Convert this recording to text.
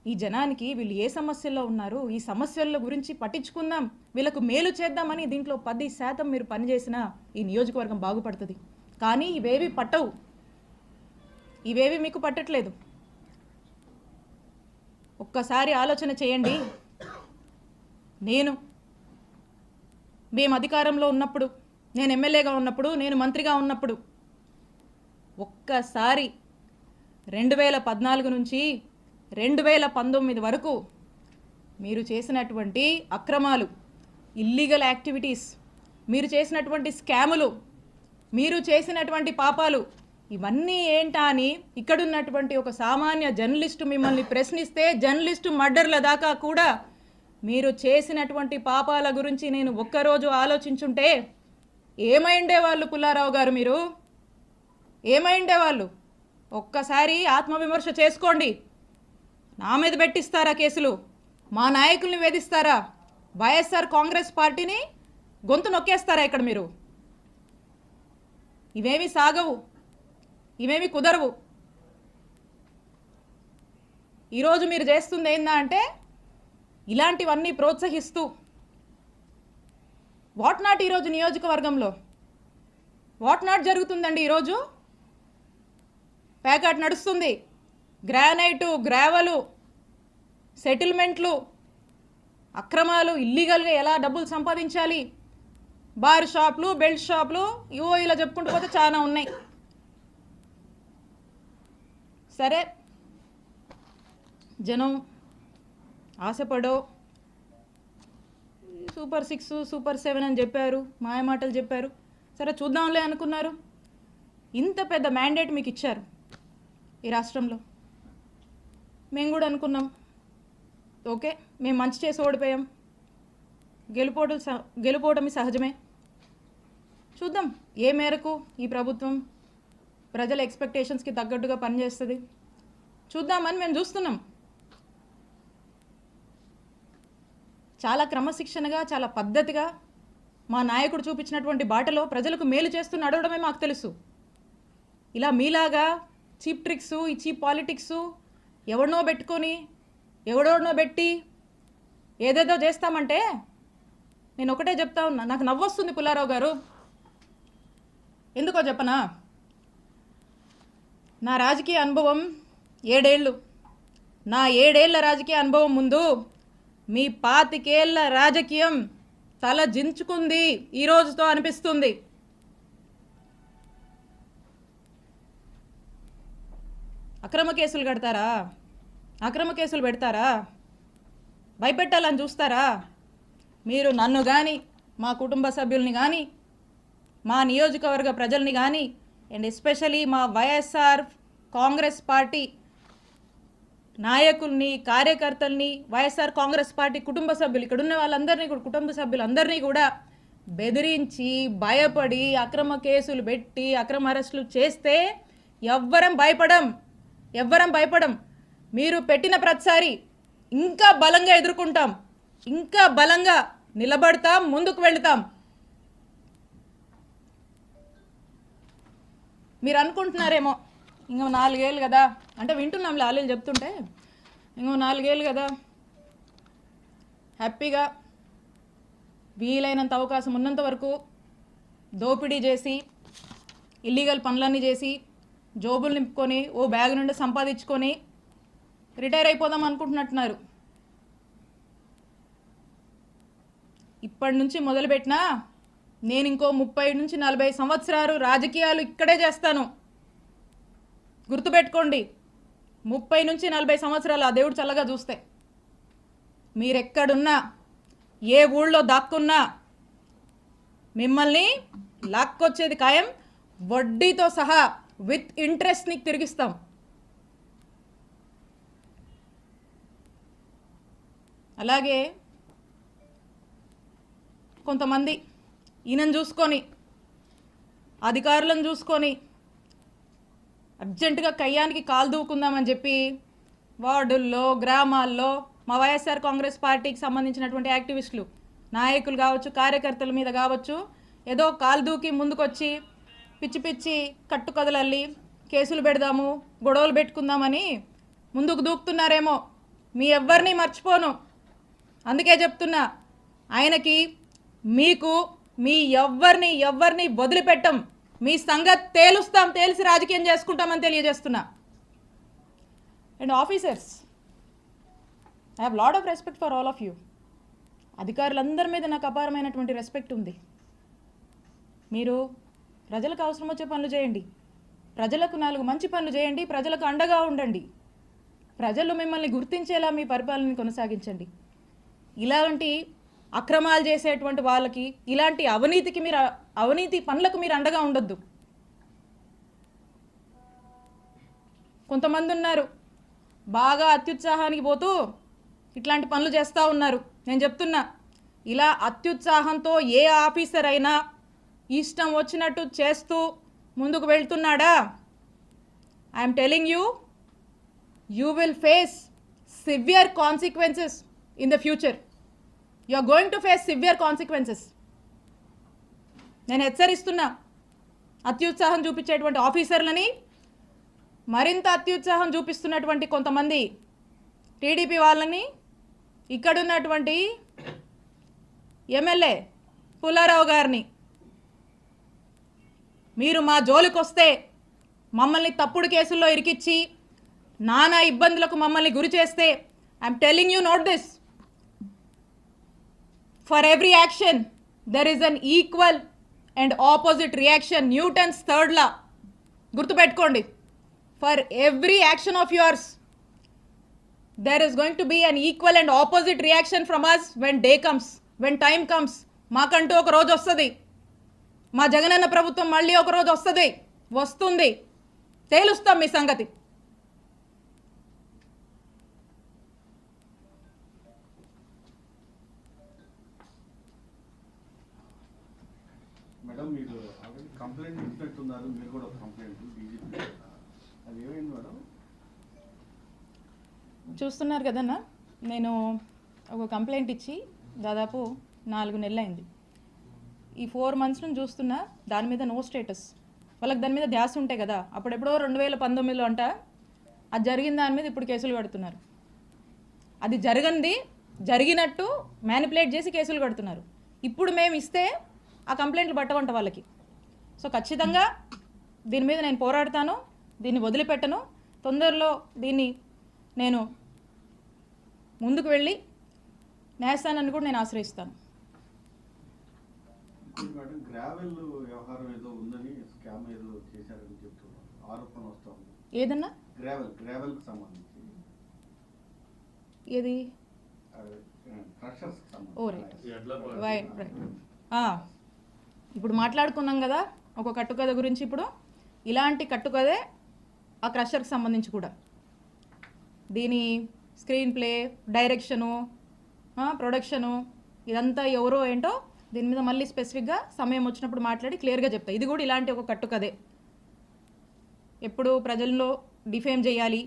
ఈ జనానికి వీళ్ళు ఏ సమస్యల్లో ఉన్నారు, ఈ సమస్యల గురించి పట్టించుకుందాం, వీళ్ళకు మేలు చేద్దామని దీంట్లో 10% మీరు పనిచేసినా ఈ నియోజకవర్గం బాగుపడుతుంది. కానీ ఇవేవి పట్టవు, ఇవేవి మీకు పట్టట్లేదు. ఒక్కసారి ఆలోచన చేయండి. మేము అధికారంలో ఉన్నప్పుడు, నేను ఎమ్మెల్యేగా ఉన్నప్పుడు, నేను మంత్రిగా ఉన్నప్పుడు ఒక్కసారి 2014 నుంచి 2019 వరకు మీరు చేసినటువంటి అక్రమాలు, ఇల్లీగల్ యాక్టివిటీస్, మీరు చేసినటువంటి స్కాములు, మీరు చేసినటువంటి పాపాలు ఇవన్నీ ఏంటా అని ఇక్కడున్నటువంటి ఒక సామాన్య జర్నలిస్టు మిమ్మల్ని ప్రశ్నిస్తే, జర్నలిస్టు మర్డర్ల దాకా కూడా మీరు చేసినటువంటి పాపాల గురించి నేను ఒక్కరోజు ఆలోచించుంటే ఏమైండేవాళ్ళు పుల్లారావు గారు? మీరు ఏమైండేవాళ్ళు? ఒక్కసారి ఆత్మవిమర్శ చేసుకోండి. నా మీద పెట్టిస్తారా కేసులు? మా నాయకుల్ని వేధిస్తారా? వైఎస్ఆర్ కాంగ్రెస్ పార్టీని గొంతు నొక్కేస్తారా ఇక్కడ మీరు? ఇవేమి సాగవు, ఇవేమి కుదరవు. ఈరోజు మీరు చేస్తుంది ఏందా అంటే ఇలాంటివన్నీ ప్రోత్సహిస్తూ వాట్ నాట్ ఈరోజు నియోజకవర్గంలో వాట్ నాట్ జరుగుతుందండి. ఈరోజు ప్యాకెట్ నడుస్తుంది, గ్రానైటు, గ్రావెలు, సెటిల్మెంట్లు, అక్రమాలు, ఇల్లీగల్గా ఎలా డబ్బులు సంపాదించాలి, బార్ షాపులు, బెల్ట్ షాపులు, ఇవో ఇలా చెప్పుకుంటూ పోతే చాలా ఉన్నాయి. సరే, జనం ఆశపడో సూపర్ 6, సూపర్ 7 అని చెప్పారు, మాయమాటలు చెప్పారు. సరే చూద్దాంలే అనుకున్నారు. ఇంత పెద్ద మ్యాండేట్ మీకు ఇచ్చారు ఈ రాష్ట్రంలో. మేము కూడా అనుకున్నాం, ఓకే మేము మంచి చేసి ఓడిపోయాం, గెలుపోవటమి సహజమే, చూద్దాం ఏ మేరకు ఈ ప్రభుత్వం ప్రజల ఎక్స్పెక్టేషన్స్కి తగ్గట్టుగా పనిచేస్తుంది చూద్దామని మేము చూస్తున్నాం. చాలా క్రమశిక్షణగా, చాలా పద్ధతిగా మా నాయకుడు చూపించినటువంటి బాటలో ప్రజలకు మేలు చేస్తూ నడవడమే మాకు తెలుసు. ఇలా మీలాగా చీప్ ట్రిక్స్, ఈ చీప్ పాలిటిక్స్, ఎవడనో పెట్టి ఏదేదో చేస్తామంటే నేను ఒకటే చెప్తా ఉన్నా. నాకు నవ్వొస్తుంది పుల్లారావు గారు. ఎందుకో చెప్పనా? నా రాజకీయ అనుభవం 7 ఏళ్ళు. నా 7 ఏళ్ల రాజకీయ అనుభవం ముందు మీ 25 ఏళ్ల రాజకీయం తల జించుకుంది ఈ రోజుతో అనిపిస్తుంది. అక్రమ కేసులు కడతారా? అక్రమ కేసులు పెడతారా? భయపెట్టాలని చూస్తారా? మీరు నన్ను కానీ, మా కుటుంబ సభ్యుల్ని కానీ, మా నియోజకవర్గ ప్రజల్ని కానీ, అండ్ ఎస్పెషలీ మా వైఎస్ఆర్ కాంగ్రెస్ పార్టీ నాయకుల్ని, కార్యకర్తల్ని, వైఎస్ఆర్ కాంగ్రెస్ పార్టీ కుటుంబ సభ్యులు, ఇక్కడ ఉన్న వాళ్ళందరినీ కూడా, కుటుంబ సభ్యులందరినీ కూడా బెదిరించి, భయపడి, అక్రమ కేసులు పెట్టి, అక్రమ అరెస్టులు చేస్తే ఎవ్వరం భయపడం. మీరు పెట్టిన ప్రతిసారి ఇంకా బలంగా ఎదుర్కొంటాం, ఇంకా బలంగా నిలబడతాం, ముందుకు వెళతాం. మీరు అనుకుంటున్నారేమో ఇంకో 4 ఏళ్ళు కదా అంటే, వింటున్నాం లాలీలు చెప్తుంటే, ఇంకో 4 ఏళ్ళు కదా హ్యాపీగా వీలైనంత అవకాశం ఉన్నంత వరకు దోపిడీ చేసి, ఇల్లీగల్ పనులన్నీ చేసి, జోబులు నింపుకొని, ఓ బ్యాగ్ నుండి సంపాదించుకొని రిటైర్ అయిపోదాం అనుకుంటున్నట్టున్నారు. ఇప్పటి నుంచి మొదలుపెట్టినా నేను ఇంకో 30 నుంచి 40 సంవత్సరాలు రాజకీయాలు ఇక్కడే చేస్తాను. గుర్తుపెట్టుకోండి, 30 నుంచి 40 సంవత్సరాలు ఆ దేవుడు చల్లగా చూస్తే మీరెక్కడున్నా, ఏ ఊళ్ళో దాక్కున్నా మిమ్మల్ని లాక్కొచ్చేది ఖాయం. వడ్డీతో సహా విత్ ఇంట్రెస్ట్ నీకు తిరిగిస్తాం. అలాగే కొంతమంది ఈయనను చూసుకొని, అధికారులను చూసుకొని అర్జెంటుగా కయ్యానికి కాలు దూకుందామని చెప్పి వార్డుల్లో, గ్రామాల్లో మా వైఎస్ఆర్ కాంగ్రెస్ పార్టీకి సంబంధించినటువంటి యాక్టివిస్టులు, నాయకులు కావచ్చు, కార్యకర్తల మీద కావచ్చు, ఏదో కాలు దూకి ముందుకొచ్చి పిచ్చి కట్టుకథలల్లి కేసులు పెడదాము, గొడవలు పెట్టుకుందామని ముందుకు దూకుతున్నారేమో. మీ ఎవ్వరిని మర్చిపోను. అందుకే చెప్తున్నా, ఆయనకి మీకు మీ ఎవ్వరిని వదిలిపెట్టం. మీ సంగతి తేలుస్తాం, తేల్చి రాజకీయం చేసుకుంటామని తెలియజేస్తున్నా. And officers, I have lot of respect for all of you. అధికారులందరి మీద నాకు అపారమైనటువంటి రెస్పెక్ట్ ఉంది. మీరు ప్రజలకు అవసరం వచ్చే పనులు చేయండి, ప్రజలకు 4 మంచి పనులు చేయండి, ప్రజలకు అండగా ఉండండి, ప్రజలు మిమ్మల్ని గుర్తించేలా మీ పరిపాలనని కొనసాగించండి. ఇలాంటి అక్రమాలు చేసేటువంటి వాళ్ళకి, ఇలాంటి అవినీతి పనులకు మీరు అండగా ఉండొద్దు. కొంతమంది ఉన్నారు బాగా అత్యుత్సాహానికి పోతూ ఇట్లాంటి పనులు చేస్తూ ఉన్నారు. నేను చెప్తున్నా, ఇలా అత్యుత్సాహంతో ఏ ఆఫీసర్ అయినా ఇష్టం వచ్చినట్టు చేస్తూ ముందుకు వెళ్తున్నాడా, I'm telling you, you will face severe consequences in the future. You are going to face severe consequences. నేను హెచ్చరిస్తున్నా అత్యుత్సాహం చూపించేటువంటి ఆఫీసర్లని, మరింత అత్యుత్సాహం చూపిస్తున్నటువంటి కొంతమంది టీడీపీ వాళ్ళని, ఇక్కడున్నటువంటి ఎమ్మెల్యే పుల్లారావు గారిని, మీరు మా జోలికి వస్తే మమ్మల్ని తప్పుడు కేసుల్లో ఇరికిచ్చి నానా ఇబ్బందులకు మమ్మల్ని గురి చేస్తే, I'm telling you note this, for every action there is an equal and opposite reaction. Newton's 3rd లా గుర్తుపెట్టుకోండి. For every action of yours there is going to be an equal and opposite reaction from us when day comes, when time comes. మాకంటూ ఒక రోజు వస్తుంది, మా జగనన్న ప్రభుత్వం మళ్ళీ ఒక రోజు వస్తుంది, తేలుస్తాం మీ సంగతి. మేడం, మీరు ఆల్రెడీ కంప్లైంట్ ఇచ్చినట్టున్నారు, మీరు కూడా కంప్లైంట్ బీజేపీ, అది ఏమైంది మేడం? చూస్తున్నారు కదన్నా, నేను ఒక కంప్లైంట్ ఇచ్చి దాదాపు 4 నెలలు అయింది. ఈ 4 months నుంచి చూస్తున్నా దాని మీద నో స్టేటస్. వాళ్ళకి దాని మీద ధ్యాస ఉంటాయి కదా, అప్పుడెప్పుడో 2019లో అంట అది జరిగిన దాని మీద ఇప్పుడు కేసులు కడుతున్నారు. అది జరిగినట్టు మ్యానిపులేట్ చేసి కేసులు కడుతున్నారు. ఇప్పుడు మేము ఇస్తే ఆ కంప్లైంట్లు పట్టవంట వాళ్ళకి. సో ఖచ్చితంగా దీని మీద నేను పోరాడతాను, దీన్ని వదిలిపెట్టను. తొందరలో దీన్ని నేను ముందుకు వెళ్ళి న్యాయస్థానాన్ని కూడా నేను ఆశ్రయిస్తాను. మేడం, గ్రావెల్ వ్యవహారం ఏదో ఉందని, స్కామ్ ఏదో చేశారని చెప్తున్నారు, ఆరోపణ వస్తుంది. ఏదన్నా గ్రావెల్ కి సంబంధించి ఏది? క్రషర్స్ కి సంబంధించి. ఓ రైట్. ఇప్పుడు మాట్లాడుకున్నాం కదా ఒక కట్టుకథ గురించి. ఇప్పుడు ఇలాంటి కట్టుకథే ఆ క్రషర్కి సంబంధించి కూడా. దీని స్క్రీన్ ప్లే, డైరెక్షను, ప్రొడక్షను, ఇదంతా ఎవరో ఏంటో దీని మీద మళ్ళీ స్పెసిఫిక్గా సమయం వచ్చినప్పుడు మాట్లాడి క్లియర్గా చెప్తా. ఇది కూడా ఇలాంటి ఒక కట్టుకథే. ఎప్పుడు ప్రజల్లో డిఫేమ్ చేయాలి,